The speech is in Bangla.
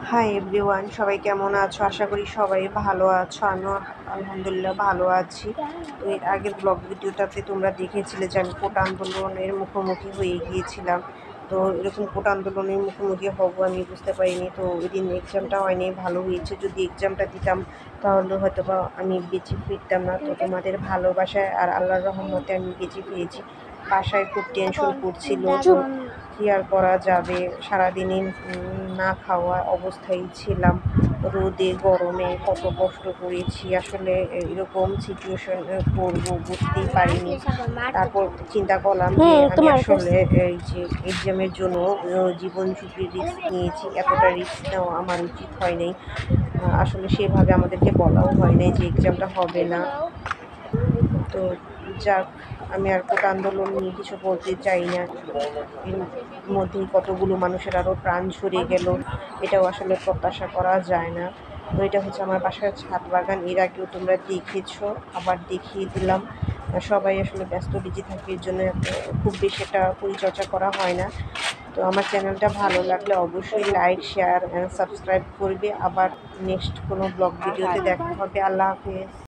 হাই এভরিওয়ান, সবাই কেমন আছো? আশা করি সবাই ভালো আছো। আমিও আলহামদুলিল্লাহ ভালো আছি। তো এর আগের ব্লগ ভিডিওটাতে তোমরা দেখেছিলে যে আমি কোটা আন্দোলনের মুখোমুখি হয়ে গিয়েছিলাম। তো এরকম কোটা আন্দোলনের মুখোমুখি হব আমি বুঝতে পারিনি। তো ওই দিন এক্সামটা হয়নি, ভালো হয়েছে। যদি এক্সামটা দিতাম তাহলে হয়তো বা আমি বেঁচে ফিরতাম না। তো তোমাদের ভালোবাসায় আর আল্লাহর রহমতে আমি বেঁচে ফিরেছি। বাসায় খুব টেনশন করছিল, তো কী আর করা যাবে। সারাদিনই না খাওয়া অবস্থায় ছিলাম, রোদে গরমে কত কষ্ট করেছি। আসলে এরকম সিচুয়েশনে পড়বো বুঝতেই পারিনি। তারপর চিন্তা করলাম যে আমি আসলে এই যে এক্সামের জন্য জীবন ঝুঁকির রিস্ক নিয়েছি। এতটা রিস্ক নেওয়া আমার উচিত হয় নাই। আসলে সেভাবে আমাদেরকে বলাও হয় নাই যে এক্সামটা হবে না। তো যাক, আমি আর কোটা আন্দোলন নিয়ে কিছু বলতে চাই না। এর মধ্যেই কতগুলো মানুষের আরও প্রাণ ঝরে গেল, এটাও আসলে প্রত্যাশা করা যায় না। তো এটা হচ্ছে আমার বাসার ছাদ বাগান। এর আগেও তোমরা দেখেছো, আবার দেখিয়ে দিলাম। সবাই আসলে ব্যস্ত বিজি থাকে, এর জন্য খুব বেশি একটা পরিচর্যা করা হয় না। তো আমার চ্যানেলটা ভালো লাগলে অবশ্যই লাইক, শেয়ার অ্যান্ড সাবস্ক্রাইব করবে। আবার নেক্সট কোনো ব্লগ ভিডিওতে দেখা হবে। আল্লাহ হাফেজ।